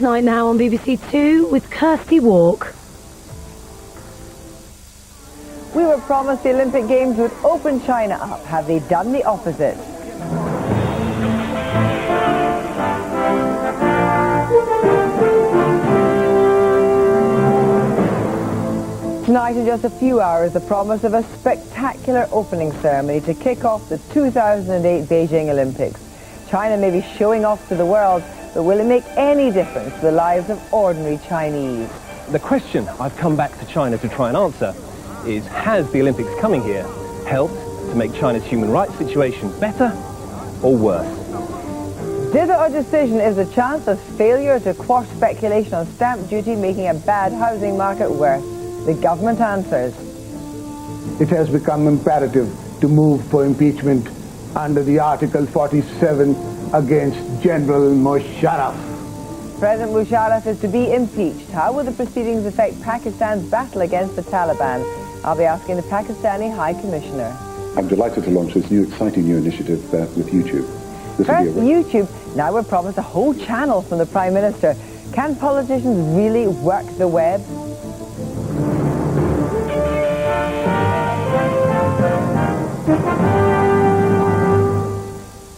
Newsnight now on BBC Two with Kirsty Walk. We were promised the Olympic Games would open China up. Have they done the opposite? Tonight, in just a few hours, the promise of a spectacular opening ceremony to kick off the 2008 Beijing Olympics. China may be showing off to the world, but will it make any difference to the lives of ordinary Chinese? The question I've come back to China to try and answer is, has the Olympics coming here helped to make China's human rights situation better or worse? Dither or decision is the chance of failure to quash speculation on stamp duty making a bad housing market worse. The government answers. It has become imperative to move for impeachment under the Article 47 against General Musharraf. President Musharraf is to be impeached. How will the proceedings affect Pakistan's battle against the Taliban? I'll be asking the Pakistani High Commissioner. I'm delighted to launch this exciting new initiative with YouTube. First, YouTube. Now we're promised a whole channel from the Prime Minister. Can politicians really work the web?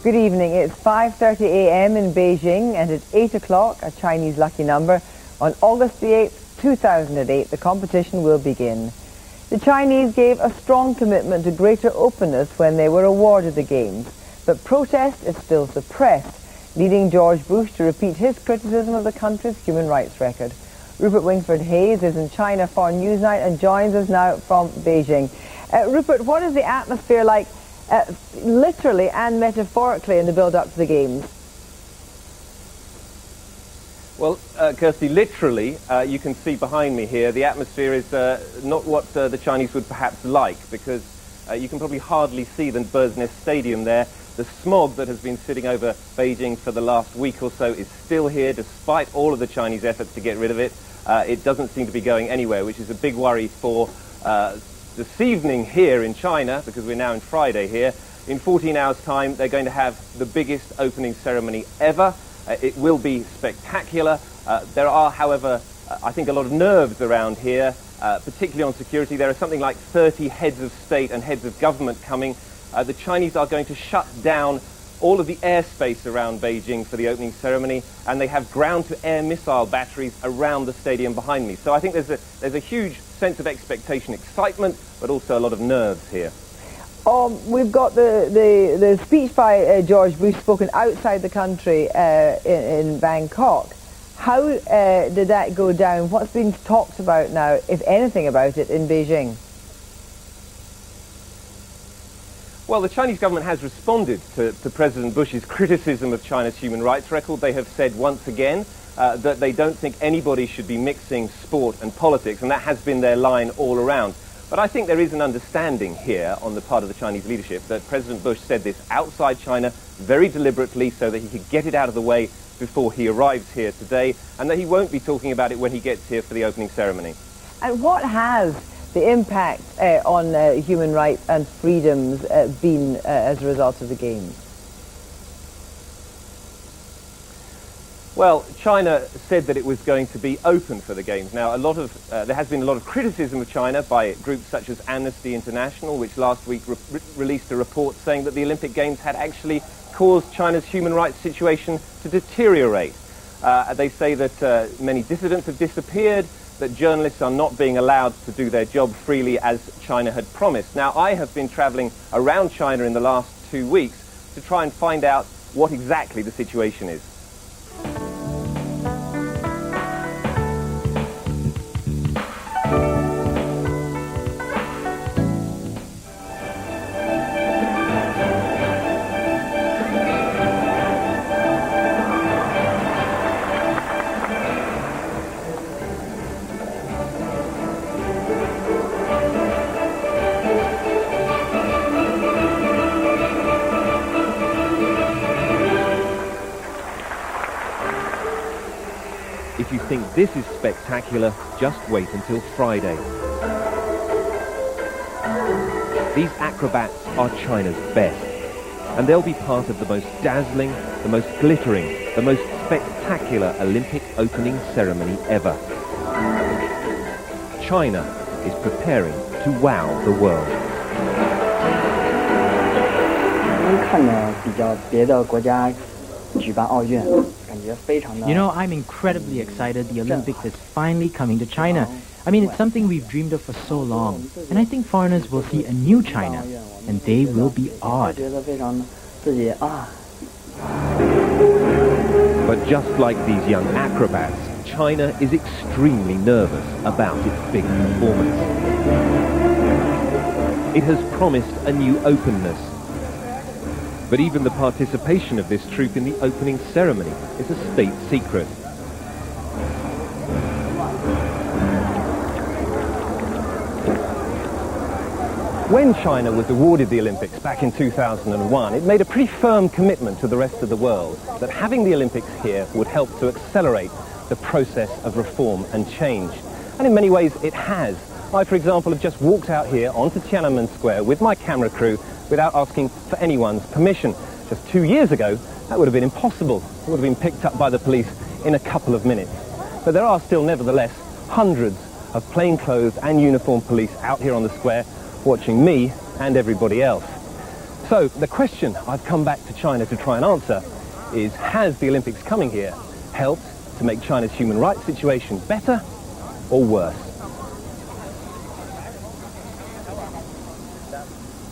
Good evening. It's 5:30 a.m. in Beijing, and at 8 o'clock, a Chinese lucky number, on August the 8th, 2008, the competition will begin. The Chinese gave a strong commitment to greater openness when they were awarded the Games, but protest is still suppressed, leading George Bush to repeat his criticism of the country's human rights record. Rupert Wingford-Hayes is in China for Newsnight and joins us now from Beijing. Rupert, what is the atmosphere like, literally and metaphorically, in the build-up to the Games? Well, Kirsty, literally, you can see behind me here, the atmosphere is not what the Chinese would perhaps like, because you can probably hardly see the Bird's Nest Stadium there. The smog that has been sitting over Beijing for the last week or so is still here, despite all of the Chinese efforts to get rid of it. It doesn't seem to be going anywhere, which is a big worry for this evening here in China, because we're now in Friday here. In 14 hours' time, they're going to have the biggest opening ceremony ever. It will be spectacular. There are, however, I think a lot of nerves around here, particularly on security. There are something like 30 heads of state and heads of government coming. The Chinese are going to shut down all of the airspace around Beijing for the opening ceremony, and they have ground-to-air missile batteries around the stadium behind me. So I think there's a huge sense of expectation, excitement, but also a lot of nerves here. We've got the speech by George Bush spoken outside the country in Bangkok. How did that go down? What's been talked about now, if anything about it, in Beijing? Well, the Chinese government has responded to President Bush's criticism of China's human rights record. They have said once again that they don't think anybody should be mixing sport and politics, and that has been their line all around. But I think there is an understanding here on the part of the Chinese leadership that President Bush said this outside China very deliberately so that he could get it out of the way before he arrives here today, and that he won't be talking about it when he gets here for the opening ceremony. And what has the impact on human rights and freedoms been as a result of the Games? Well, China said that it was going to be open for the Games. Now, there has been a lot of criticism of China by groups such as Amnesty International, which last week released a report saying that the Olympic Games had actually caused China's human rights situation to deteriorate. They say that many dissidents have disappeared, that journalists are not being allowed to do their job freely as China had promised. Now, I have been traveling around China in the last 2 weeks to try and find out what exactly the situation is. If you think this is spectacular, just wait until Friday. These acrobats are China's best, And they'll be part of the most dazzling, the most glittering, the most spectacular Olympic opening ceremony ever. China is preparing to wow the world. You know, I'm incredibly excited the Olympics is finally coming to China. I mean, it's something we've dreamed of for so long. And I think foreigners will see a new China, and they will be awed. But just like these young acrobats, China is extremely nervous about its big performance. It has promised a new openness. But even the participation of this troupe in the opening ceremony is a state secret. When China was awarded the Olympics back in 2001, it made a pretty firm commitment to the rest of the world that having the Olympics here would help to accelerate the process of reform and change. And in many ways it has. I, for example, have just walked out here onto Tiananmen Square with my camera crew without asking for anyone's permission. Just 2 years ago, that would have been impossible. It would have been picked up by the police in a couple of minutes. But there are still, nevertheless, hundreds of plainclothes and uniformed police out here on the square watching me and everybody else. So the question I've come back to China to try and answer is, has the Olympics coming here helped to make China's human rights situation better or worse?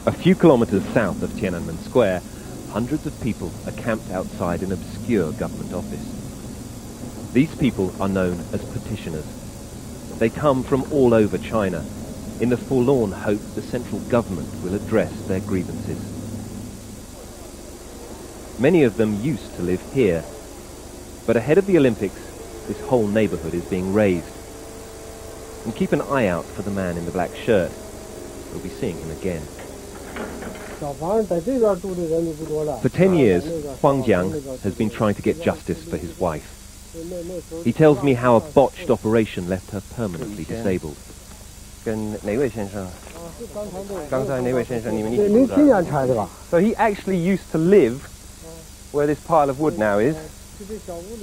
A few kilometers south of Tiananmen Square, hundreds of people are camped outside an obscure government office. These people are known as petitioners. They come from all over China in the forlorn hope the central government will address their grievances. Many of them used to live here, but ahead of the Olympics, this whole neighborhood is being raised. And keep an eye out for the man in the black shirt. We'll be seeing him again. For 10 years, Huang Jiang has been trying to get justice for his wife. He tells me how a botched operation left her permanently disabled. So he actually used to live where this pile of wood now is.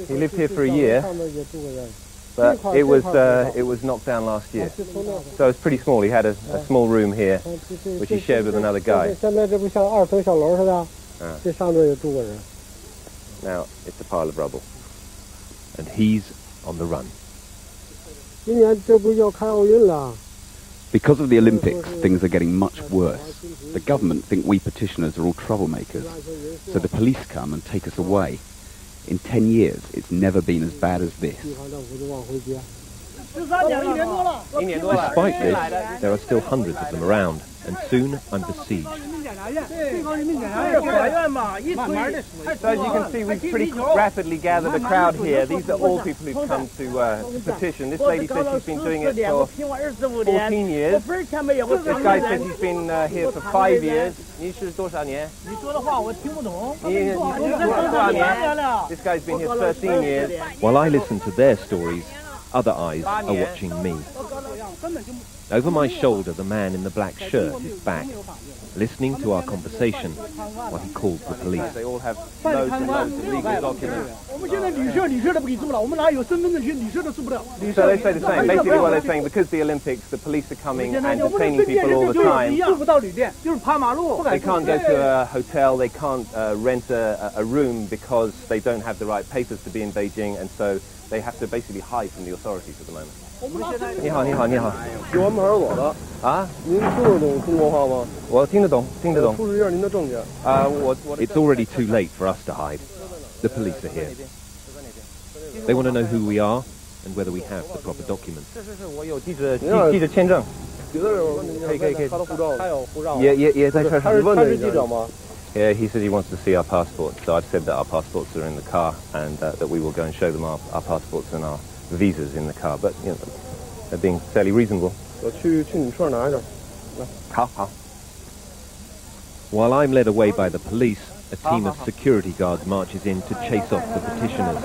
He lived here for a year, but it was knocked down last year. So it's pretty small. He had a small room here, which he shared with another guy. Now it's a pile of rubble, and he's on the run. Because of the Olympics, things are getting much worse. The government think we petitioners are all troublemakers, so the police come and take us away. In 10 years, it's never been as bad as this. Despite this, there are still hundreds of them around, and soon I'm besieged. So as you can see, we've pretty rapidly gathered a crowd here. These are all people who've come to petition. This lady says she's been doing it for 14 years. This guy says he's been here for 5 years. This guy's been here 13 years. While I listen to their stories, other eyes are watching me. Over my shoulder, the man in the black shirt is back, listening to our conversation while he calls the police. They all have loads and loads of legal documents. So they say the same. Basically what they're saying, because the Olympics, the police are coming and detaining people all the time. They can't go to a hotel, they can't rent a room because they don't have the right papers to be in Beijing, and so they have to basically hide from the authorities at the moment. 你好，你好，你好。有安排我的啊？您听得懂中国话吗？我听得懂，听得懂。出示一下您的证件。It's already too late for us to hide. The police are here. They want to know who we are and whether we have the proper documents. 我有记者签证。可以。他的护照。也在车上。他是记者吗？ Yeah, he said he wants to see our passports. So I've said that our passports are in the car and that we will go and show them our passports and our visas in the car. But you know, they're being fairly reasonable. 我去你车上拿一点。好。While I'm led away by the police, a team of security guards marches in to chase off the petitioners.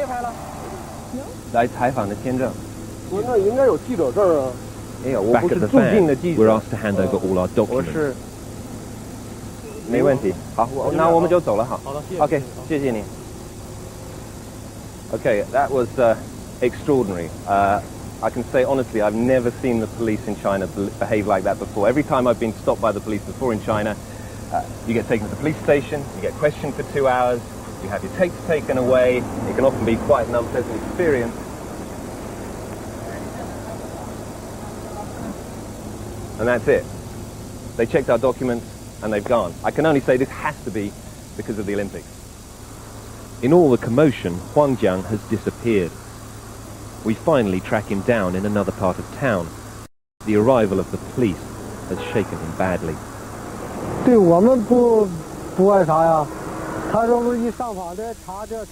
来采访的签证。那应该有记者证啊。Back at the van, we're asked to hand over all our documents. 没问题。好，那我们就走了哈。好的，谢谢。OK， 谢谢你。Okay, that was extraordinary. I can say honestly, I've never seen the police in China behave like that before. Every time I've been stopped by the police before in China, you get taken to the police station, you get questioned for 2 hours, you have your tapes taken away. It can often be quite an unpleasant experience. And that's it. They checked our documents and they've gone. I can only say this has to be because of the Olympics. In all the commotion, Huangjiang has disappeared. We finally track him down in another part of town. The arrival of the police has shaken him badly.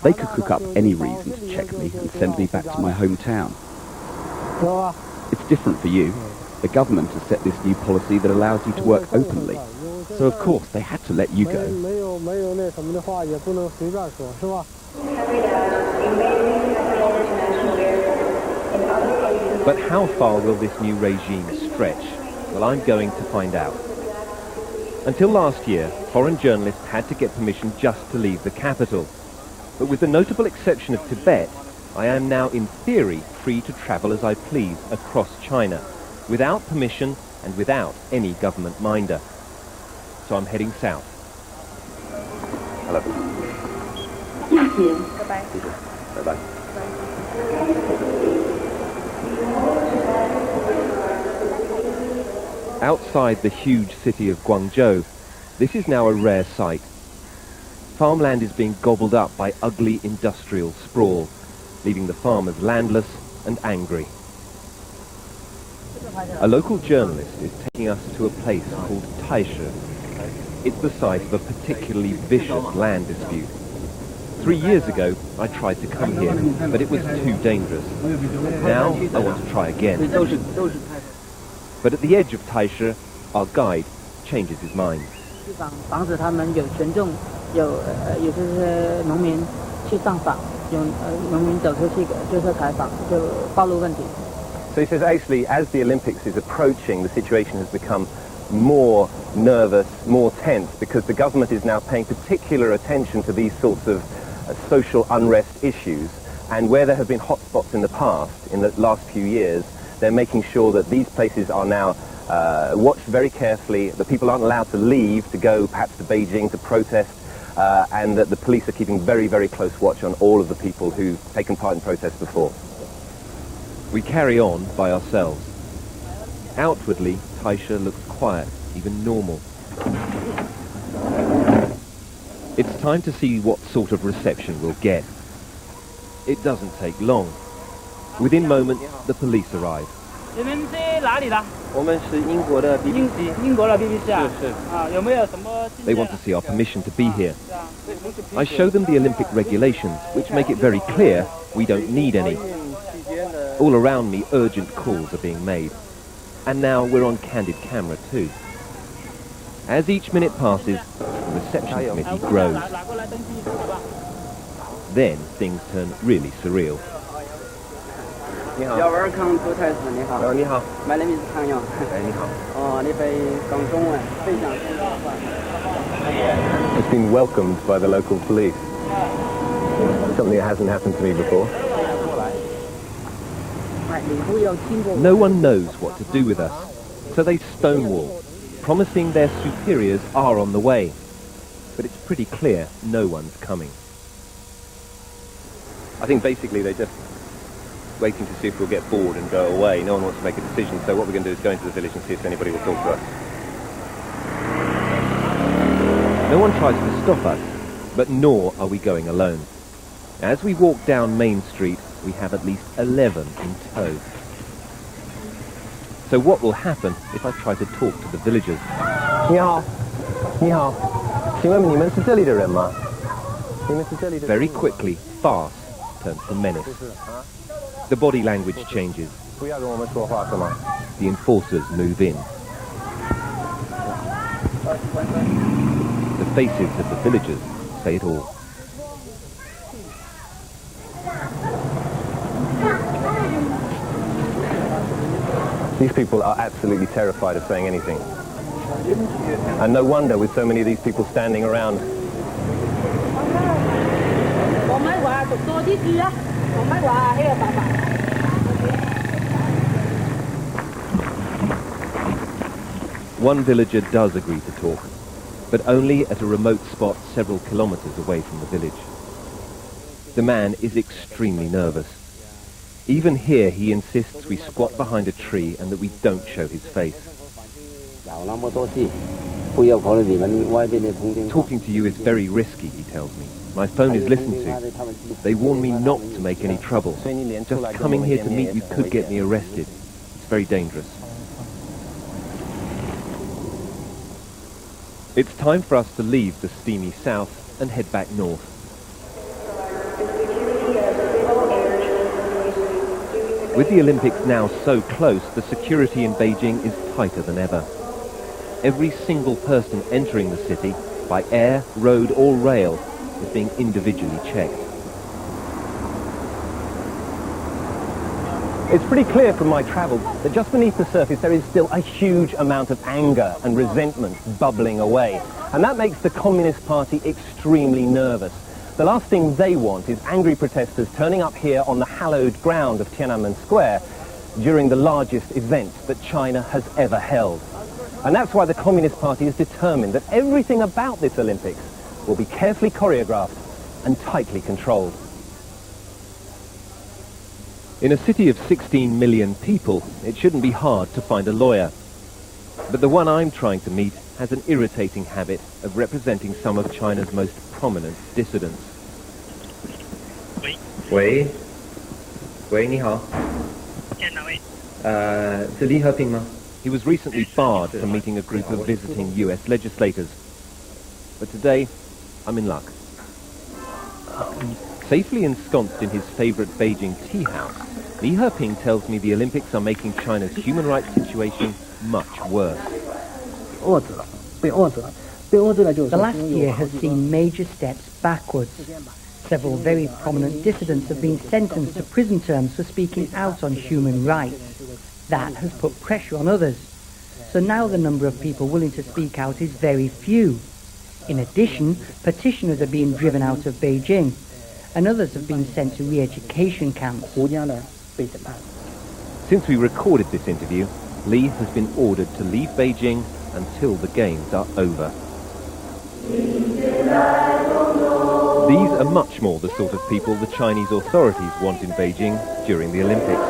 They could cook up any reason to check me and send me back to my hometown. It's different for you. The government has set this new policy that allows you to work openly. So of course they had to let you go. But how far will this new regime stretch? Well, I'm going to find out. Until last year, foreign journalists had to get permission just to leave the capital. But with the notable exception of Tibet, I am now in theory free to travel as I please across China, without permission and without any government minder. So I'm heading south. Hello. Thank you. Bye-bye. Bye-bye. Outside the huge city of Guangzhou, this is now a rare sight. Farmland is being gobbled up by ugly industrial sprawl, leaving the farmers landless and angry. A local journalist is taking us to a place called Taisha. It's the site of a particularly vicious land dispute. 3 years ago, I tried to come here, but it was too dangerous. Now, I want to try again. But at the edge of Taisha, our guide changes his mind. So he says actually, as the Olympics is approaching, the situation has become more nervous, more tense, because the government is now paying particular attention to these sorts of social unrest issues. And where there have been hotspots in the past, in the last few years, they're making sure that these places are now watched very carefully, that people aren't allowed to leave to go perhaps to Beijing to protest, and that the police are keeping very, very close watch on all of the people who've taken part in protests before. We carry on by ourselves. Outwardly, Taisha looks quiet, even normal. It's time to see what sort of reception we'll get. It doesn't take long. Within moments, the police arrive. They want to see our permission to be here. I show them the Olympic regulations, which make it very clear we don't need any. All around me, urgent calls are being made. And now we're on candid camera too. As each minute passes, the reception committee grows. Then things turn really surreal. You're welcome to Taisha. My name is Tang Yang. It's been welcomed by the local police. Something that hasn't happened to me before. No one knows what to do with us, so they stonewall, promising their superiors are on the way. But it's pretty clear no one's coming. I think basically they're just waiting to see if we'll get bored and go away. No one wants to make a decision, so what we're going to do is go into the village and see if anybody will talk to us. No one tries to stop us, but nor are we going alone. As we walk down Main Street, we have at least 11 in tow. So what will happen if I try to talk to the villagers? 你好，你好，请问你们是这里的人吗？你们是这里的人吗？ Very quickly, farce turns to menace. The body language changes. 不要跟我们说话是吗？ The enforcers move in. The faces of the villagers say it all. These people are absolutely terrified of saying anything. And no wonder with so many of these people standing around. One villager does agree to talk, but only at a remote spot several kilometers away from the village. The man is extremely nervous. Even here he insists we squat behind a tree and that we don't show his face. Talking to you is very risky, he tells me. My phone is listened to. They warn me not to make any trouble. Just coming here to meet you could get me arrested. It's very dangerous. It's time for us to leave the steamy south and head back north. With the Olympics now so close, the security in Beijing is tighter than ever. Every single person entering the city, by air, road or rail, is being individually checked. It's pretty clear from my travels that just beneath the surface there is still a huge amount of anger and resentment bubbling away. And that makes the Communist Party extremely nervous. The last thing they want is angry protesters turning up here on the hallowed ground of Tiananmen Square during the largest event that China has ever held. And that's why the Communist Party is determined that everything about this Olympics will be carefully choreographed and tightly controlled. In a city of 16 million people, it shouldn't be hard to find a lawyer. But the one I'm trying to meet has an irritating habit of representing some of China's most prominent dissidents. 喂，喂，你好。见哪位？是李和平吗？ He was recently barred from meeting a group of visiting US legislators. But today, I'm in luck. Safely ensconced in his favorite Beijing tea house, Li Heping tells me the Olympics are making China's human rights situation much worse. The last year has seen major steps backwards. Several very prominent dissidents have been sentenced to prison terms for speaking out on human rights. That has put pressure on others. So now the number of people willing to speak out is very few. In addition, petitioners are being driven out of Beijing, and others have been sent to re-education camps. Since we recorded this interview, Li has been ordered to leave Beijing until the games are over. These are much more the sort of people the Chinese authorities want in Beijing during the Olympics.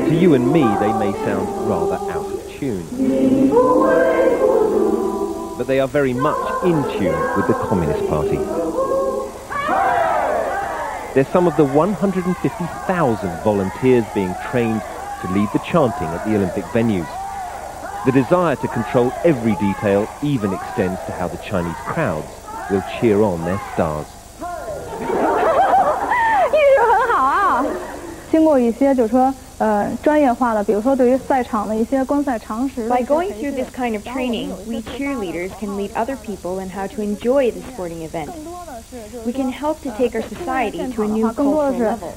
To you and me, they may sound rather out of tune. But they are very much in tune with the Communist Party. They're some of the 150,000 volunteers being trained to lead the chanting at the Olympic venues. The desire to control every detail even extends to how the Chinese crowds will cheer on their stars. By going through this kind of training, we cheerleaders can lead other people in how to enjoy the sporting event. We can help to take our society to a new cultural level.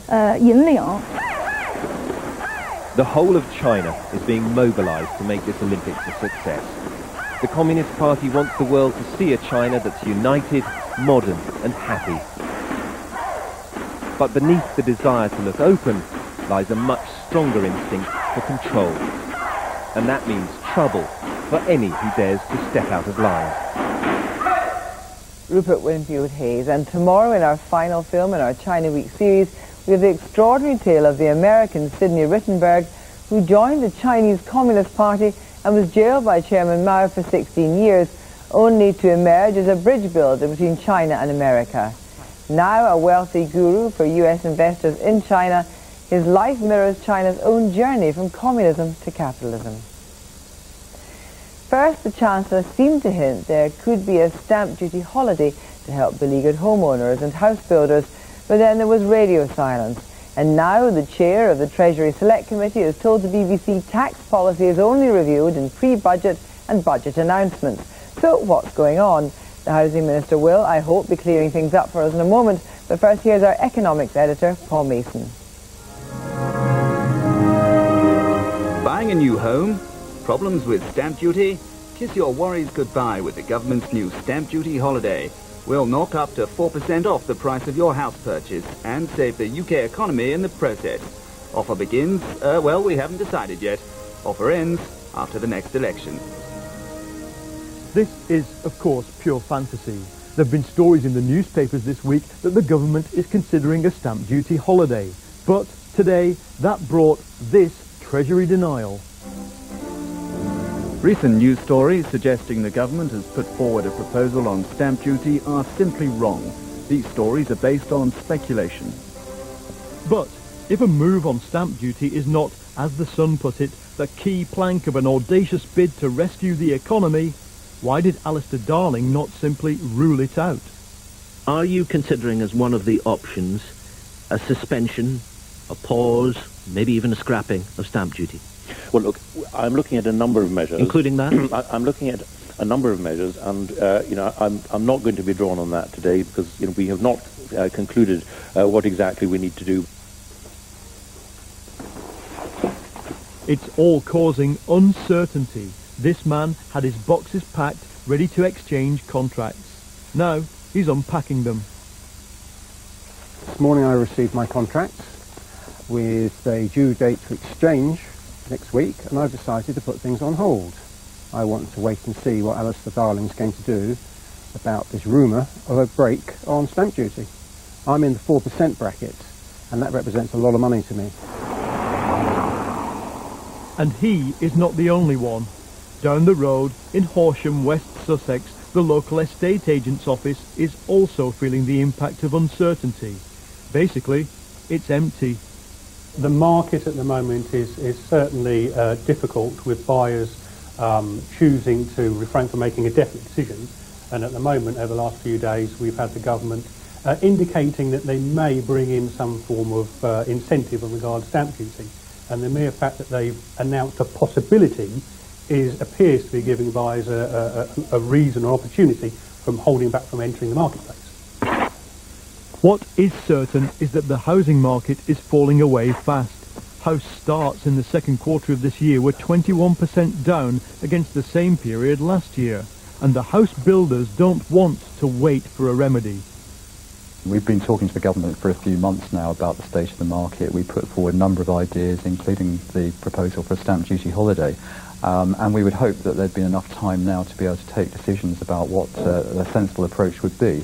The whole of China is being mobilized to make this Olympics a success. The Communist Party wants the world to see a China that's united, modern and happy. But beneath the desire to look open lies a much stronger instinct for control. And that means trouble for any who dares to step out of line. Rupert Winfield Hayes, and tomorrow in our final film in our China Week series, we have the extraordinary tale of the American Sidney Rittenberg, who joined the Chinese Communist Party and was jailed by Chairman Mao for 16 years, only to emerge as a bridge builder between China and America. Now a wealthy guru for US investors in China, his life mirrors China's own journey from communism to capitalism. First, the Chancellor seemed to hint there could be a stamp duty holiday to help beleaguered homeowners and house builders, but then there was radio silence. And now the chair of the Treasury Select Committee has told the BBC tax policy is only reviewed in pre-budget and budget announcements. So what's going on? The Housing Minister will, I hope, be clearing things up for us in a moment. But first, here's our economics editor, Paul Mason. Buying a new home Problems with stamp duty? Kiss your worries goodbye with the government's new stamp duty holiday. We'll knock up to 4% off the price of your house purchase and save the UK economy in the process. Offer begins, well, we haven't decided yet. Offer ends after the next election. This is, of course, pure fantasy. There have been stories in the newspapers this week that the government is considering a stamp duty holiday. But today, that brought this Treasury denial. Recent news stories suggesting the government has put forward a proposal on stamp duty are simply wrong. These stories are based on speculation. But if a move on stamp duty is not, as the Sun put it, the key plank of an audacious bid to rescue the economy, why did Alistair Darling not simply rule it out? Are you considering as one of the options a suspension, a pause, maybe even a scrapping of stamp duty? Well, look, I'm looking at a number of measures. Including that? I'm looking at a number of measures, and, I'm not going to be drawn on that today because, we have not concluded what exactly we need to do. It's all causing uncertainty. This man had his boxes packed, ready to exchange contracts. Now he's unpacking them. This morning I received my contract with a due date to exchange next week, and I've decided to put things on hold. I want to wait and see what Alistair Darling's going to do about this rumour of a break on stamp duty. I'm in the 4% bracket, and that represents a lot of money to me. And he is not the only one. Down the road, in Horsham, West Sussex, the local estate agent's office is also feeling the impact of uncertainty. Basically, it's empty. The market at the moment is certainly difficult, with buyers choosing to refrain from making a definite decision. And at the moment, over the last few days, we've had the government indicating that they may bring in some form of incentive in regard to stamp duty. And the mere fact that they've announced a possibility appears to be giving buyers a reason or opportunity from holding back from entering the marketplace. What is certain is that the housing market is falling away fast. House starts in the second quarter of this year were 21% down against the same period last year, and the house builders don't want to wait for a remedy. We've been talking to the government for a few months now about the state of the market. We put forward a number of ideas, including the proposal for a stamp duty holiday. And we would hope that there'd been enough time now to be able to take decisions about what a sensible approach would be.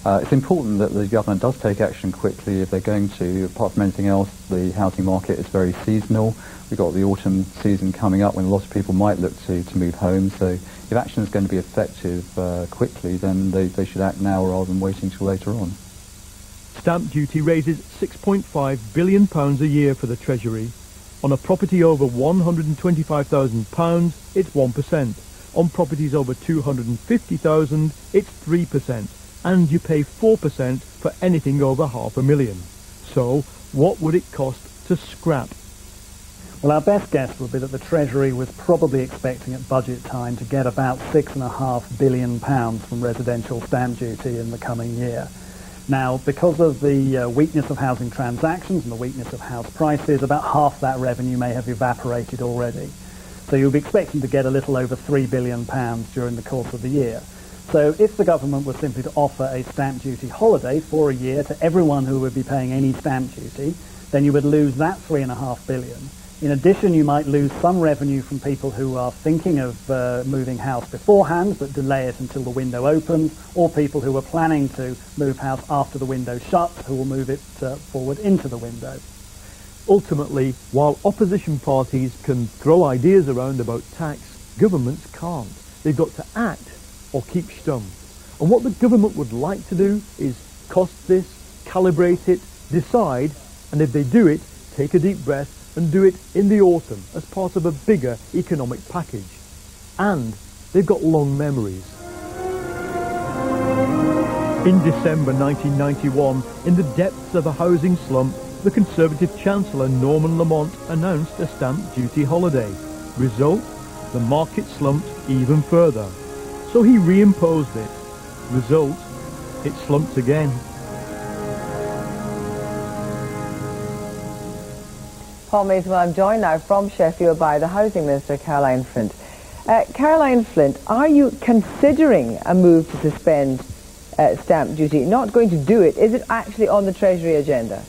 It's important that the government does take action quickly if they're going to. Apart from anything else, the housing market is very seasonal. We've got the autumn season coming up when a lot of people might look to move home. So if action is going to be effective quickly, then they should act now rather than waiting till later on. Stamp duty raises £6.5 billion a year for the Treasury. On a property over £125,000, it's 1%. On properties over £250,000, it's 3%. And you pay 4% for anything over £500,000. So, what would it cost to scrap? Well, our best guess would be that the Treasury was probably expecting at budget time to get about £6.5 billion from residential stamp duty in the coming year. Now, because of the weakness of housing transactions and the weakness of house prices, about half that revenue may have evaporated already. So you'll be expecting to get a little over £3 billion during the course of the year. So if the government was simply to offer a stamp duty holiday for a year to everyone who would be paying any stamp duty, then you would lose that £3.5 billion. In addition, you might lose some revenue from people who are thinking of moving house beforehand but delay it until the window opens, or people who are planning to move house after the window shuts who will move it forward into the window. Ultimately, while opposition parties can throw ideas around about tax, governments can't. They've got to act or keep stum. And what the government would like to do is cost this, calibrate it, decide, and if they do it, take a deep breath and do it in the autumn as part of a bigger economic package. And they've got long memories. In December 1991, in the depths of a housing slump, the Conservative Chancellor Norman Lamont announced a stamp duty holiday. Result? The market slumped even further. So he reimposed it. Result? It slumped again. Paul Mason. Well, I'm joined now from Sheffield by the Housing Minister, Caroline Flint. Caroline Flint, are you considering a move to suspend stamp duty? Not going to do it. Is it actually on the Treasury agenda?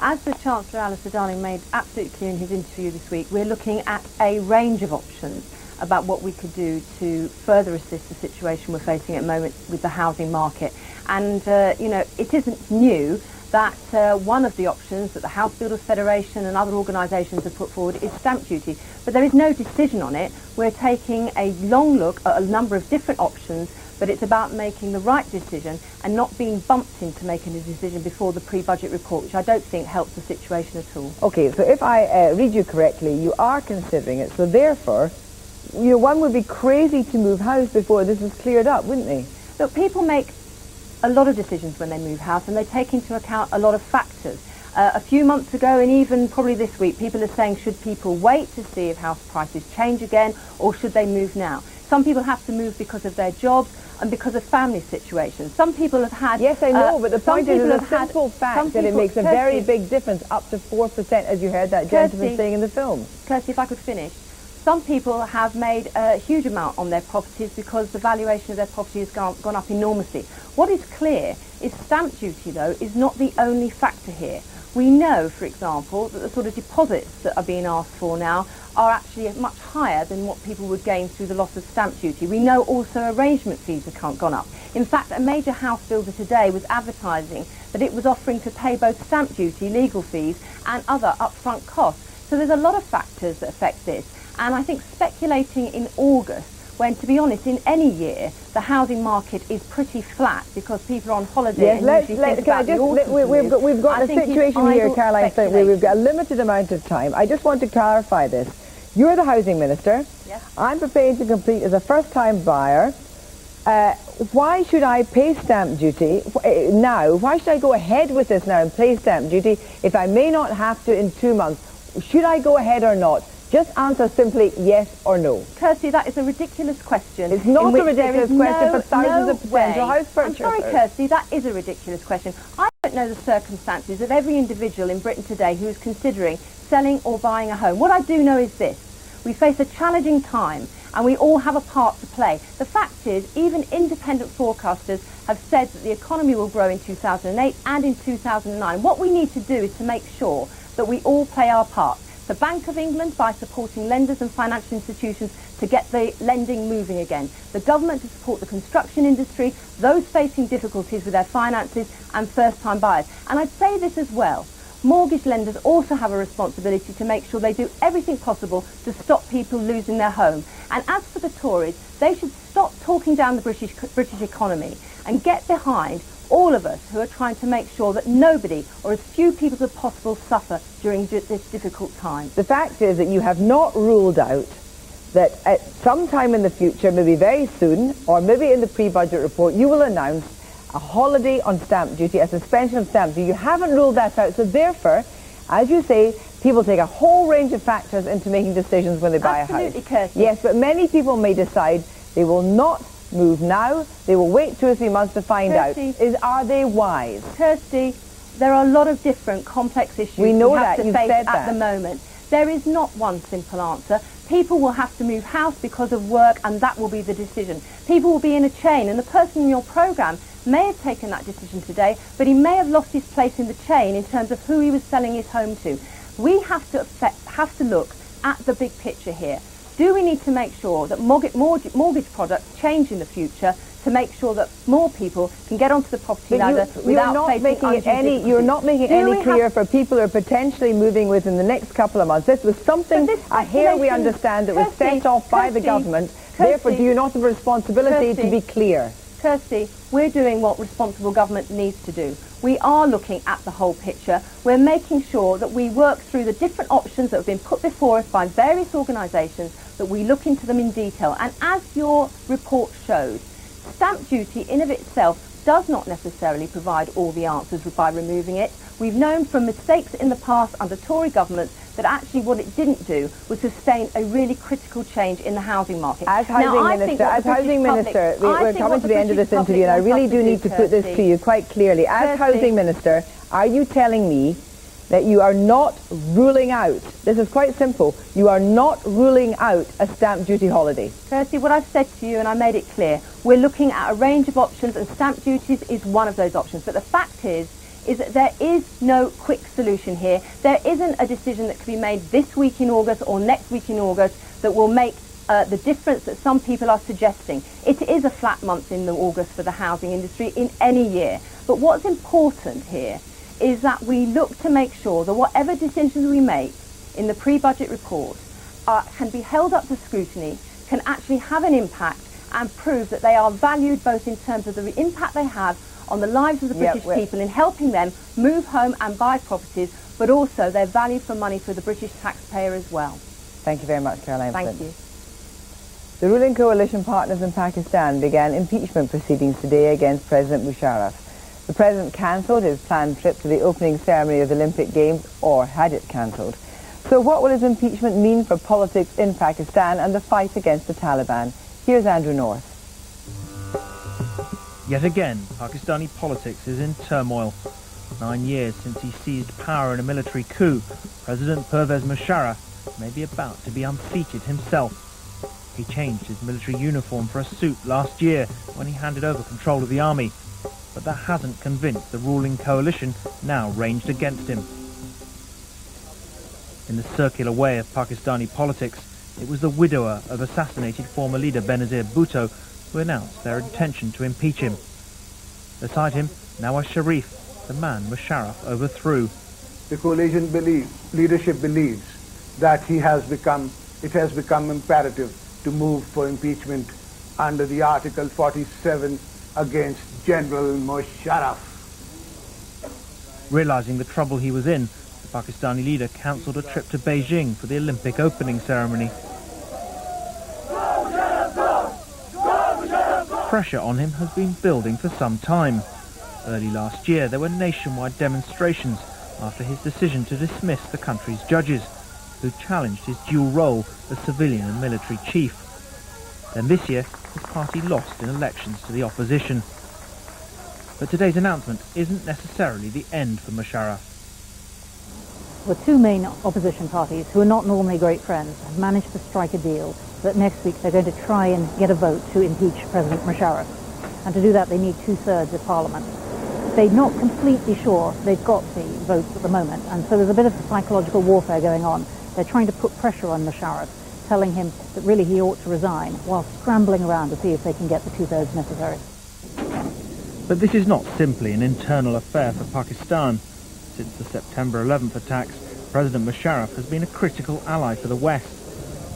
As the Chancellor Alistair Darling made absolutely clear in his interview this week, we're looking at a range of options about what we could do to further assist the situation we're facing at the moment with the housing market. And, you know, it isn't new that one of the options that the House Builders Federation and other organisations have put forward is stamp duty. But there is no decision on it. We're taking a long look at a number of different options, but it's about making the right decision and not being bumped into making a decision before the pre-budget report, which I don't think helps the situation at all. Okay, so if I read you correctly, you are considering it, so therefore, you know, one would be crazy to move house before this is cleared up, wouldn't they? Look, people make a lot of decisions when they move house, and they take into account a lot of factors. A few months ago, and even probably this week, people are saying, should people wait to see if house prices change again, or should they move now? Some people have to move because of their jobs and because of family situations. Some people have had... Yes, I know, but the point is a simple fact that it makes a very big difference, up to 4%, as you heard that gentleman saying in the film. Kirsty, if I could finish. Some people have made a huge amount on their properties because the valuation of their property has gone up enormously. What is clear is stamp duty, though, is not the only factor here. We know, for example, that the sort of deposits that are being asked for now are actually much higher than what people would gain through the loss of stamp duty. We know also arrangement fees have gone up. In fact, a major house builder today was advertising that it was offering to pay both stamp duty, legal fees, and other upfront costs. So there's a lot of factors that affect this. And I think speculating in August, when, to be honest, in any year, the housing market is pretty flat because people are on holiday and usually think about the autumn. We've got a situation here, Caroline, where we've got a limited amount of time. I just want to clarify this. You're the Housing Minister. Yes. I'm prepared to complete as a first-time buyer. Why should I pay stamp duty now? Why should I go ahead with this now and pay stamp duty if I may not have to in 2 months? Should I go ahead or not? Just answer simply yes or no. Kirsty, that is a ridiculous question. It's not a ridiculous question for thousands of potential house purchasers. I'm sorry, Kirsty, that is a ridiculous question. I don't know the circumstances of every individual in Britain today who is considering selling or buying a home. What I do know is this. We face a challenging time and we all have a part to play. The fact is, even independent forecasters have said that the economy will grow in 2008 and in 2009. What we need to do is to make sure that we all play our part. The Bank of England by supporting lenders and financial institutions to get the lending moving again. The government to support the construction industry, those facing difficulties with their finances and first-time buyers. And I'd say this as well. Mortgage lenders also have a responsibility to make sure they do everything possible to stop people losing their home. And as for the Tories, they should stop talking down the British economy and get behind all of us who are trying to make sure that nobody or as few people as possible suffer during this difficult time. The fact is that you have not ruled out that at some time in the future, maybe very soon, or maybe in the pre-budget report, you will announce a holiday on stamp duty, a suspension of stamp duty. You haven't ruled that out, so therefore, as you say, people take a whole range of factors into making decisions when they buy a house. Absolutely, Kirsty. Yes, but many people may decide they will not move now, they will wait 2 or 3 months to find Kirsty, out. Are they wise? Kirsty, there are a lot of different complex issues we know have that. to You've face said at that. the moment. There is not one simple answer. People will have to move house because of work, and that will be the decision. People will be in a chain, and the person in your programme may have taken that decision today, but he may have lost his place in the chain in terms of who he was selling his home to. We have to look at the big picture here. Do we need to make sure that mortgage products change in the future to make sure that more people can get onto the property ladder without facing undue difficulties? You're not making any clear for people who are potentially moving within the next couple of months. This was something, here we understand, that was set off by the government. Therefore, do you not have a responsibility to be clear? Kirsty, we're doing what responsible government needs to do. We are looking at the whole picture. We're making sure that we work through the different options that have been put before us by various organisations, that we look into them in detail. And as your report showed, stamp duty in of itself does not necessarily provide all the answers by removing it. We've known from mistakes in the past under Tory governments that actually what it didn't do was sustain a really critical change in the housing market. As Housing Minister, we're coming to the end of this interview, and I really do need to put this to you quite clearly. As Housing Minister, are you telling me that you are not ruling out, this is quite simple, you are not ruling out a stamp duty holiday. Kirsty, what I've said to you, and I made it clear, we're looking at a range of options, and stamp duties is one of those options. But the fact is that there is no quick solution here. There isn't a decision that can be made this week in August or next week in August that will make the difference that some people are suggesting. It is a flat month in August for the housing industry in any year. But what's important here is that we look to make sure that whatever decisions we make in the pre-budget report can be held up to scrutiny, can actually have an impact and prove that they are valued both in terms of the impact they have on the lives of the British people in helping them move home and buy properties, but also their value for money for the British taxpayer as well. Thank you very much, Caroline. Thank you. The ruling coalition partners in Pakistan began impeachment proceedings today against President Musharraf. The president cancelled his planned trip to the opening ceremony of the Olympic Games, or had it cancelled. So what will his impeachment mean for politics in Pakistan and the fight against the Taliban? Here's Andrew North. Yet again, Pakistani politics is in turmoil. 9 years since he seized power in a military coup, President Pervez Musharraf may be about to be unseated himself. He changed his military uniform for a suit last year when he handed over control of the army. But that hasn't convinced the ruling coalition now ranged against him. In the circular way of Pakistani politics, it was the widower of assassinated former leader Benazir Bhutto who announced their intention to impeach him. Beside him, Nawaz Sharif, the man Musharraf overthrew. The coalition leadership believes that it has become imperative to move for impeachment under the Article 47 against General Musharraf. Realizing the trouble he was in, the Pakistani leader cancelled a trip to Beijing for the Olympic opening ceremony. Pressure on him has been building for some time. Early last year, there were nationwide demonstrations after his decision to dismiss the country's judges, who challenged his dual role as civilian and military chief. Then this year, his party lost in elections to the opposition. But today's announcement isn't necessarily the end for Musharraf. The two main opposition parties, who are not normally great friends, have managed to strike a deal that next week they're going to try and get a vote to impeach President Musharraf. And to do that, they need 2/3 of Parliament. They're not completely sure they've got the votes at the moment, and so there's a bit of psychological warfare going on. They're trying to put pressure on Musharraf, telling him that really he ought to resign, while scrambling around to see if they can get the 2/3 necessary. But this is not simply an internal affair for Pakistan. Since the September 11th attacks, President Musharraf has been a critical ally for the West.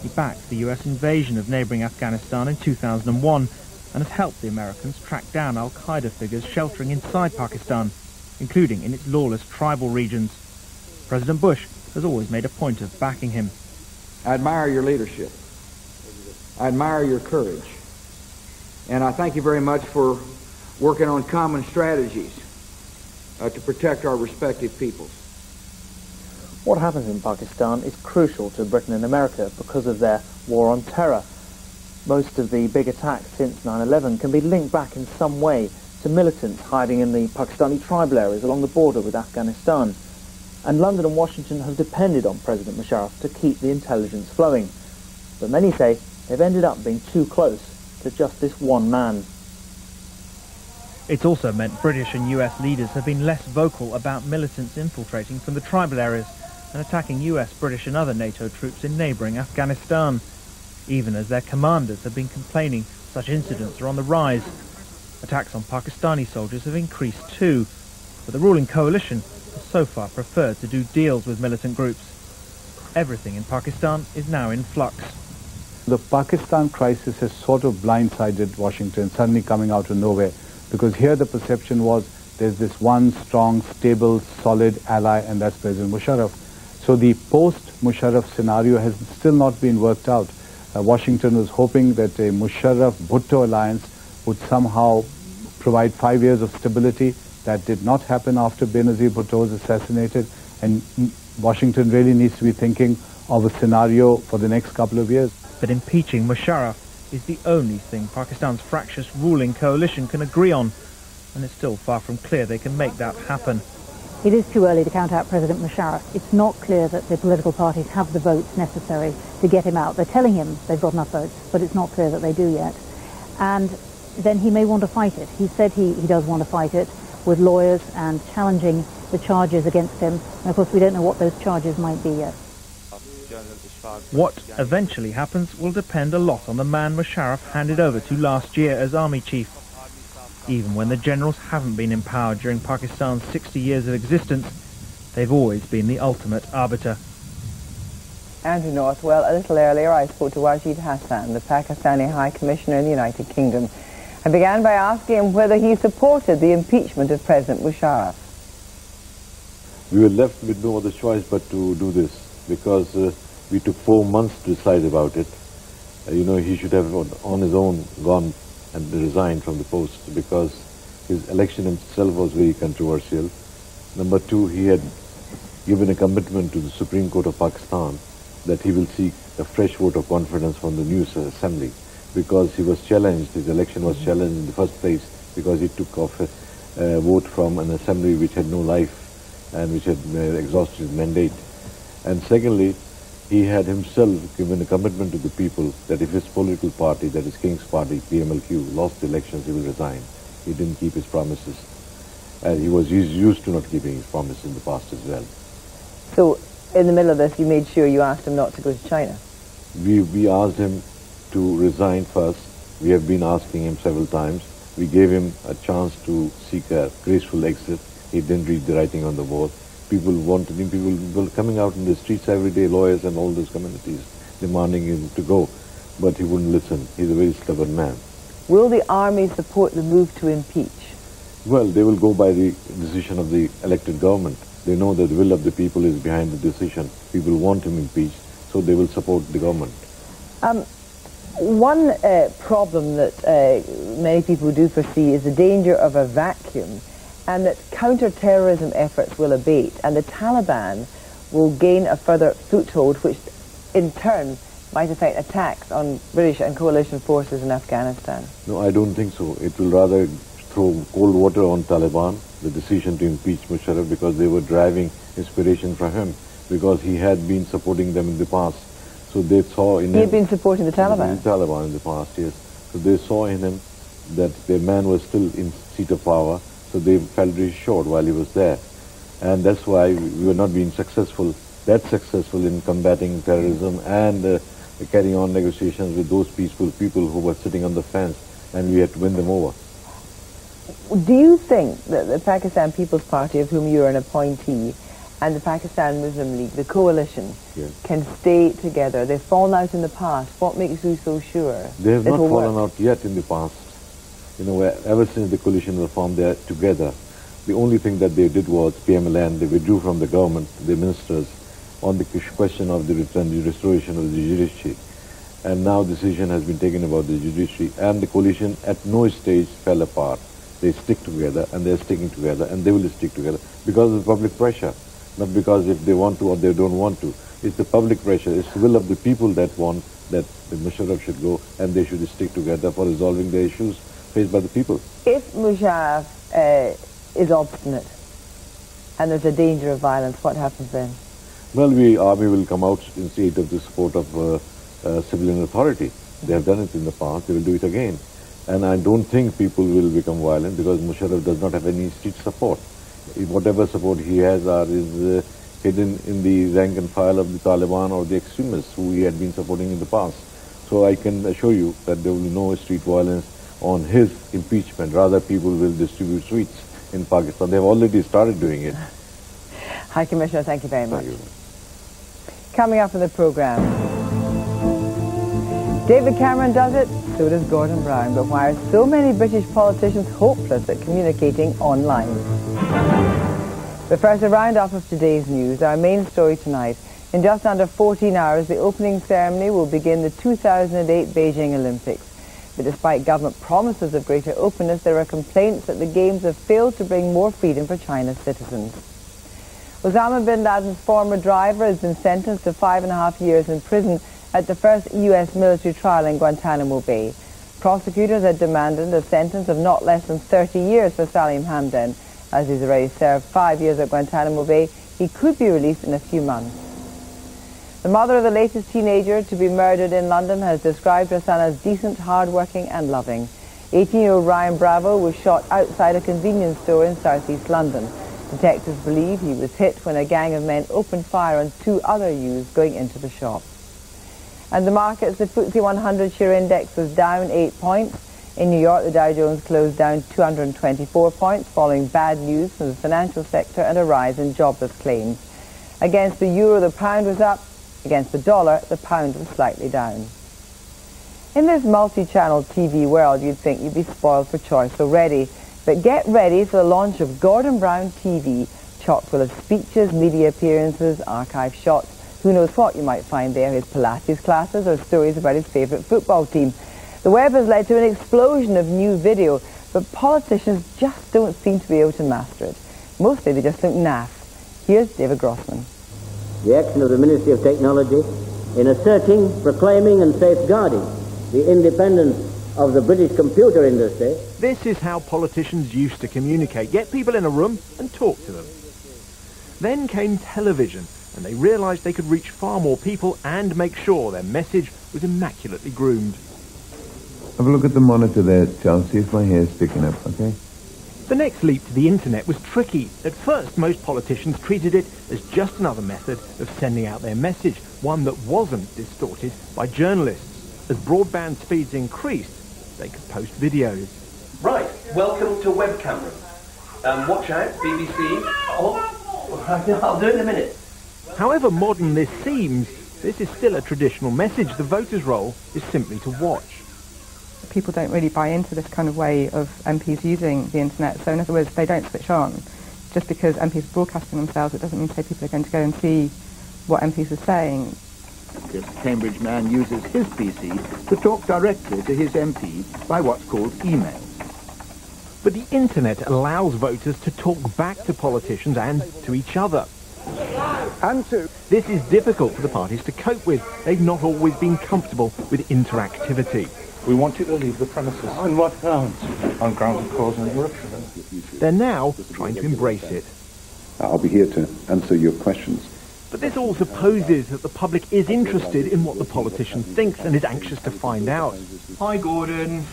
He backed the US invasion of neighbouring Afghanistan in 2001 and has helped the Americans track down al-Qaeda figures sheltering inside Pakistan, including in its lawless tribal regions. President Bush has always made a point of backing him. I admire your leadership. I admire your courage. And I thank you very much for working on common strategies to protect our respective peoples. What happens in Pakistan is crucial to Britain and America because of their war on terror. Most of the big attacks since 9/11 can be linked back in some way to militants hiding in the Pakistani tribal areas along the border with Afghanistan. And London and Washington have depended on President Musharraf to keep the intelligence flowing. But many say they've ended up being too close to just this one man. It's also meant British and US leaders have been less vocal about militants infiltrating from the tribal areas and attacking US, British and other NATO troops in neighbouring Afghanistan, even as their commanders have been complaining such incidents are on the rise. Attacks on Pakistani soldiers have increased too, but the ruling coalition has so far preferred to do deals with militant groups. Everything in Pakistan is now in flux. The Pakistan crisis has sort of blindsided Washington, suddenly coming out of nowhere, because here the perception was there's this one strong, stable, solid ally, and that's President Musharraf. So the post-Musharraf scenario has still not been worked out. Washington was hoping that a Musharraf-Bhutto alliance would somehow provide 5 years of stability. That did not happen after Benazir Bhutto was assassinated, and Washington really needs to be thinking of a scenario for the next couple of years. But impeaching Musharraf is the only thing Pakistan's fractious ruling coalition can agree on, and it's still far from clear they can make that happen. It is too early to count out President Musharraf. It's not clear that the political parties have the votes necessary to get him out. They're telling him they've got enough votes, but it's not clear that they do yet. And then he may want to fight it. He said he does want to fight it with lawyers and challenging the charges against him. And of course, we don't know what those charges might be yet. What eventually happens will depend a lot on the man Musharraf handed over to last year as army chief. Even when the generals haven't been in power during Pakistan's 60 years of existence, they've always been the ultimate arbiter. Andrew North, well, a little earlier I spoke to Wajid Hassan, the Pakistani High Commissioner in the United Kingdom. I began by asking him whether he supported the impeachment of President Musharraf. We were left with no other choice but to do this, because we took 4 months to decide about it. He should have on his own gone and resigned from the post, because his election itself was very controversial. Number two, he had given a commitment to the Supreme Court of Pakistan that he will seek a fresh vote of confidence from the new assembly, because he was challenged, his election was challenged in the first place because he took off a vote from an assembly which had no life and which had exhausted his mandate. And secondly, he had himself given a commitment to the people that if his political party, that is King's Party, PMLQ, lost the elections, he will resign. He didn't keep his promises. And he's used to not keeping his promises in the past as well. So, in the middle of this, you made sure you asked him not to go to China? We asked him to resign first. We have been asking him several times. We gave him a chance to seek a graceful exit. He didn't read the writing on the wall. People wanted him, people were coming out in the streets every day, lawyers and all those communities, demanding him to go. But he wouldn't listen. He's a very stubborn man. Will the army support the move to impeach? Well, they will go by the decision of the elected government. They know that the will of the people is behind the decision. People want him impeached, so they will support the government. One problem that many people do foresee is the danger of a vacuum, and that counter-terrorism efforts will abate, and the Taliban will gain a further foothold, which in turn might affect attacks on British and coalition forces in Afghanistan. No, I don't think so. It will rather throw cold water on Taliban, the decision to impeach Musharraf, because they were driving inspiration from him, because he had been supporting them in the past. So they saw in him... He had been supporting the Taliban? The Taliban in the past, yes. So they saw in him that their man was still in seat of power, so they felt reassured while he was there. And that's why we were not being that successful in combating terrorism and carrying on negotiations with those peaceful people who were sitting on the fence, and we had to win them over. Do you think that the Pakistan People's Party, of whom you're an appointee, and the Pakistan Muslim League, the coalition, can stay together? They've fallen out in the past. What makes you so sure? They have not fallen out yet in the past. Ever since the coalition was formed, they are together. The only thing that they did was PMLN, they withdrew from the government, the ministers, on the question of the restoration of the judiciary. And now decision has been taken about the judiciary, and the coalition at no stage fell apart. They stick together, and they're sticking together, and they will stick together because of the public pressure, not because if they want to or they don't want to. It's the public pressure, it's the will of the people that want that the Musharraf should go, and they should stick together for resolving the issues faced by the people. If Musharraf is obstinate and there's a danger of violence, what happens then? Well, the army will come out in state of the support of civilian authority. They have done it in the past, they will do it again. And I don't think people will become violent because Musharraf does not have any street support. Whatever support he has is hidden in the rank and file of the Taliban or the extremists who he had been supporting in the past. So I can assure you that there will be no street violence on his impeachment. Rather, people will distribute sweets in Pakistan. They have already started doing it. High Commissioner, thank you very much. Coming up in the program, David Cameron does it, so does Gordon Brown. But why are so many British politicians hopeless at communicating online? But first, a round-up of today's news. Our main story tonight. In just under 14 hours, the opening ceremony will begin the 2008 Beijing Olympics. But despite government promises of greater openness, there are complaints that the Games have failed to bring more freedom for China's citizens. Osama bin Laden's former driver has been sentenced to 5.5 years in prison at the first U.S. military trial in Guantanamo Bay. Prosecutors had demanded a sentence of not less than 30 years for Salim Hamdan, As he's already served 5 years at Guantanamo Bay, he could be released in a few months. The mother of the latest teenager to be murdered in London has described her son as decent, hard-working and loving. 18-year-old Ryan Bravo was shot outside a convenience store in southeast London. Detectives believe he was hit when a gang of men opened fire on 2 other youths going into the shop. And the markets, the FTSE 100 share index was down 8 points. In New York, the Dow Jones closed down 224 points following bad news from the financial sector and a rise in jobless claims. Against the euro, the pound was up. Against the dollar, the pound was slightly down. In this multi-channel TV world, you'd think you'd be spoiled for choice already. But get ready for the launch of Gordon Brown TV, chock full of speeches, media appearances, archive shots. Who knows what you might find there, his Pilates classes or stories about his favourite football team. The web has led to an explosion of new video, but politicians just don't seem to be able to master it. Mostly they just look naff. Here's David Grossman. The action of the Ministry of Technology in asserting, proclaiming and safeguarding the independence of the British computer industry. This is how politicians used to communicate. Get people in a room and talk to them. Then came television, and they realised they could reach far more people and make sure their message was immaculately groomed. Have a look at the monitor there, Charles. See if my hair's sticking up, okay? The next leap to the internet was tricky. At first, most politicians treated it as just another method of sending out their message, one that wasn't distorted by journalists. As broadband speeds increased, they could post videos. Right, welcome to web cameras. Watch out, BBC. I'll do it in a minute. However modern this seems, this is still a traditional message. The voter's role is simply to watch. People don't really buy into this kind of way of MPs using the internet. So in other words, they don't switch on. Just because MPs are broadcasting themselves, it doesn't mean to say people are going to go and see what MPs are saying. This Cambridge man uses his PC to talk directly to his MP by what's called email. But the internet allows voters to talk back to politicians and to each other. This is difficult for the parties to cope with. They've not always been comfortable with interactivity. We want you to leave the premises. On what grounds? On grounds of causing an eruption. They're now trying to embrace it. I'll be here to answer your questions. But this all supposes that the public is interested in what the politician thinks and is anxious to find out. Hi, Gordon.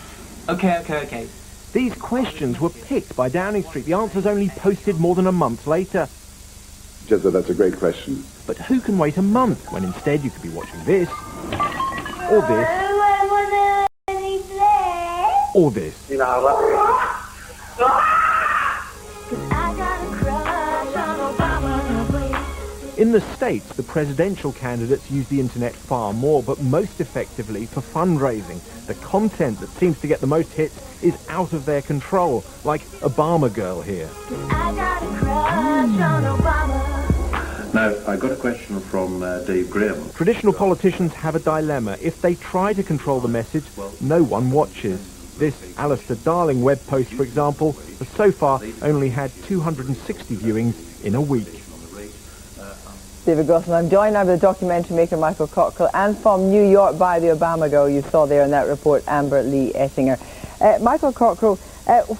Okay. These questions were picked by Downing Street. The answers only posted more than a month later. Jezza, that's a great question. But who can wait a month when instead you could be watching this, or this, or this? In the States, the presidential candidates use the internet far more, but most effectively for fundraising. The content that seems to get the most hits is out of their control, like Obama Girl here. Now, I got a question from Dave Graham. Traditional politicians have a dilemma. If they try to control the message, no one watches. This Alistair Darling web post, for example, has so far only had 260 viewings in a week. David Grossman, I'm joined now by the documentary maker Michael Cockrell, and from New York by the Obama Girl you saw there in that report, Amber Lee Ettinger. Michael Cockrell,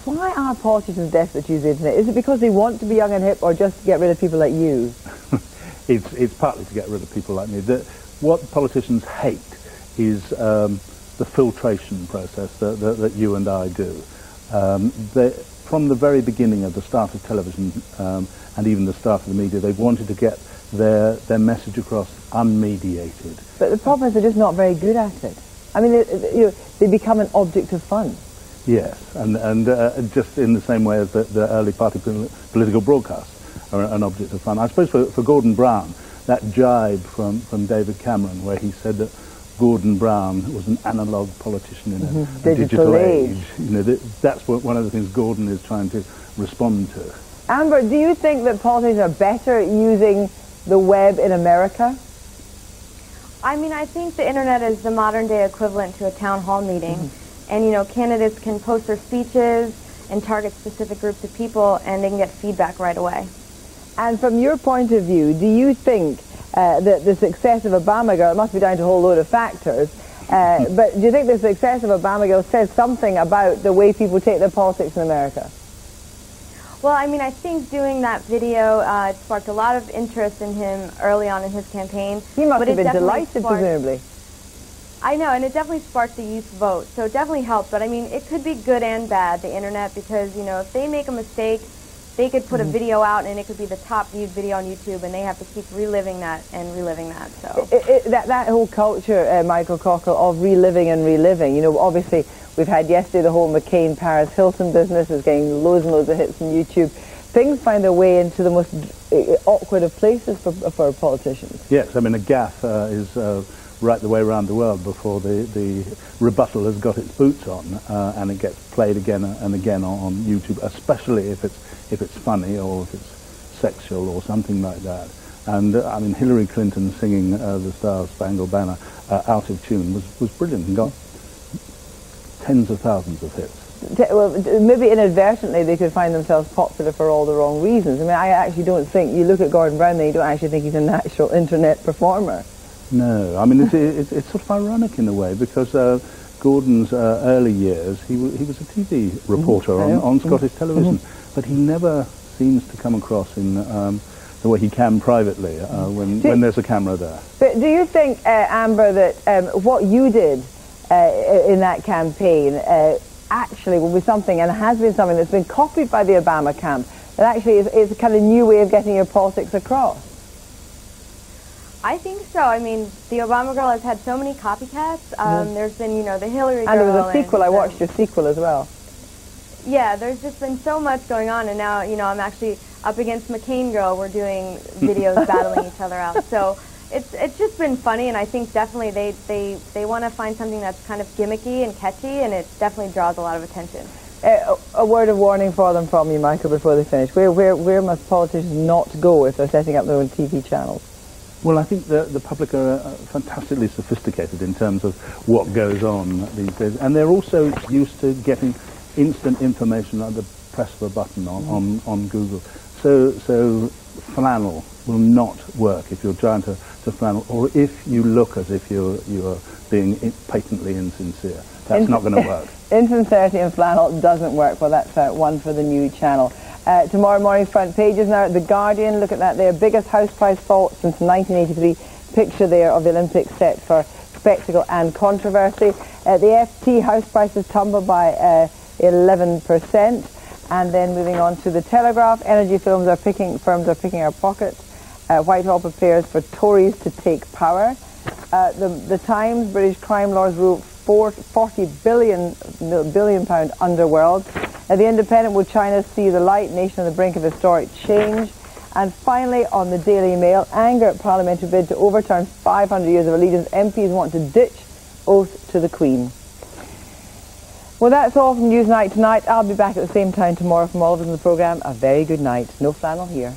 why are politicians desperate to use the internet? Is it because they want to be young and hip, or just to get rid of people like you? It's partly to get rid of people like me. What politicians hate is the filtration process that you and I do. From the very beginning of the start of television and even the start of the media, they've wanted to get their message across unmediated. But the problem is they're just not very good at it. I mean, they become an object of fun. Yes, and just in the same way as the early party political broadcasts are an object of fun. I suppose for Gordon Brown, that jibe from David Cameron, where he said that Gordon Brown was an analog politician in a digital age. That's one of the things Gordon is trying to respond to. Amber, do you think that politicians are better using the web in America? I mean, I think the internet is the modern-day equivalent to a town hall meeting. And, candidates can post their speeches and target specific groups of people, and they can get feedback right away. And from your point of view, do you think that the success of Obama Girl, it must be down to a whole load of factors, but do you think the success of Obama Girl says something about the way people take their politics in America? Well, I mean, I think doing that video it sparked a lot of interest in him early on in his campaign. He must have been delighted, presumably. I know, and it definitely sparked the youth vote, so it definitely helped. But I mean, it could be good and bad, the internet, because, you know, if they make a mistake, they could put a video out and it could be the top viewed video on YouTube, and they have to keep reliving that and reliving that. So that whole culture, Michael Cockle, of reliving and reliving. You know, obviously we've had yesterday the whole McCain Paris Hilton business is getting loads and loads of hits on YouTube. Things find their way into the most awkward of places for politicians. Yes, I mean a gaffe is right the way around the world before the rebuttal has got its boots on, and it gets played again and again on YouTube, especially if it's funny or if it's sexual or something like that. And I mean, Hillary Clinton singing the Star Spangled Banner out of tune was brilliant and got tens of thousands of hits. Well, maybe inadvertently they could find themselves popular for all the wrong reasons. I mean, I actually don't think, you look at Gordon Brown and you don't actually think he's a natural internet performer. No, I mean, it's sort of ironic in a way, because Gordon's early years, he was a TV reporter on Scottish television, but he never seems to come across in the way he can privately when there's a camera there. But do you think, Amber, that what you did in that campaign actually will be something, and has been something that's been copied by the Obama camp, that actually is a kind of new way of getting your politics across? I think so. I mean, the Obama girl has had so many copycats. There's been, you know, the Hillary girl. And there was a sequel. I watched your sequel as well. Yeah, there's just been so much going on, and now, you know, I'm actually up against McCain girl. We're doing videos battling each other out. So it's just been funny, and I think definitely they want to find something that's kind of gimmicky and catchy, and it definitely draws a lot of attention. A word of warning for them from you, Michael, before they finish. Where must politicians not go if they're setting up their own TV channels? Well, I think the public are fantastically sophisticated in terms of what goes on these days, and they're also used to getting instant information at the press of a button on Google. So flannel will not work if you're trying to flannel, or if you look as if you are being patently insincere. That's not going to work. Insincerity and flannel doesn't work. Well, that's one for the new channel. Tomorrow morning's front pages now. The Guardian, look at that there. Biggest house price fall since 1983. Picture there of the Olympics set for spectacle and controversy. The FT house prices tumbled by 11%. And then moving on to the Telegraph, energy firms are picking our pockets. Whitehall prepares for Tories to take power. The Times, British crime lords rule 40 billion pound underworld. The Independent, will China see the light? Nation on the brink of historic change. And finally, on the Daily Mail, anger at parliamentary bid to overturn 500 years of allegiance. MPs want to ditch oath to the Queen. Well, that's all from Newsnight tonight. I'll be back at the same time tomorrow. From all of us in the programme, a very good night. No flannel here.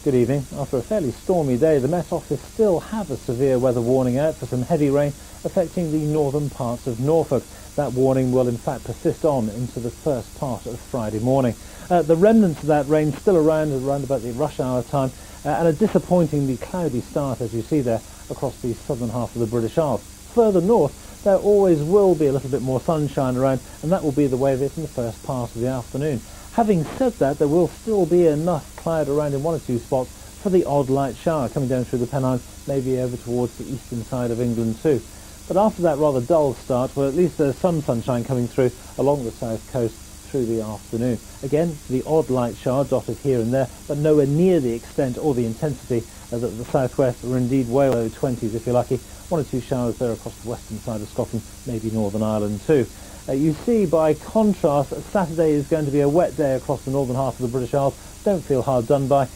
Good evening. After a fairly stormy day, the Met Office still have a severe weather warning out for some heavy rain affecting the northern parts of Norfolk. That warning will in fact persist on into the first part of Friday morning. The remnants of that rain still around about the rush hour time, and a disappointingly cloudy start, as you see there, across the southern half of the British Isles. Further north, there always will be a little bit more sunshine around, and that will be the way of it in the first part of the afternoon. Having said that, there will still be enough cloud around in one or two spots for the odd light shower coming down through the Pennines, maybe over towards the eastern side of England too. But after that rather dull start, well, at least there's some sunshine coming through along the south coast through the afternoon. Again, the odd light shower dotted here and there, but nowhere near the extent or the intensity that the southwest, or indeed way low 20s if you're lucky. One or two showers there across the western side of Scotland, maybe Northern Ireland too. You see, by contrast, Saturday is going to be a wet day across the northern half of the British Isles. Don't feel hard done by,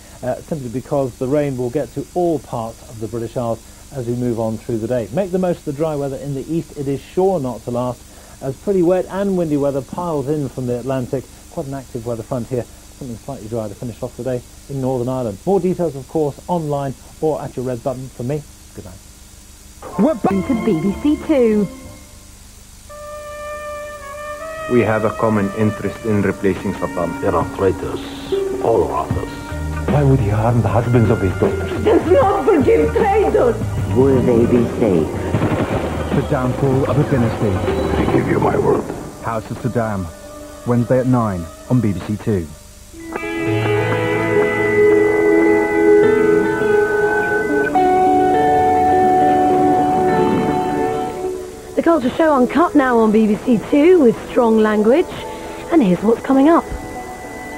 simply because the rain will get to all parts of the British Isles as we move on through the day. Make the most of the dry weather in the east. It is sure not to last, as pretty wet and windy weather piles in from the Atlantic. Quite an active weather front here something slightly drier to finish off the day in Northern Ireland. More details, of course, online or at your red button. From me, good night. We're back to BBC Two. We have a common interest in replacing Saddam. There are traitors all around us. Why would he harm the husbands of his daughters? Does not forgive traitors. Will they be safe? The downfall of a dynasty. I give you my word. House of Saddam. Wednesday at 9 on BBC Two. The Culture Show Uncut now on BBC Two with strong language. And here's what's coming up.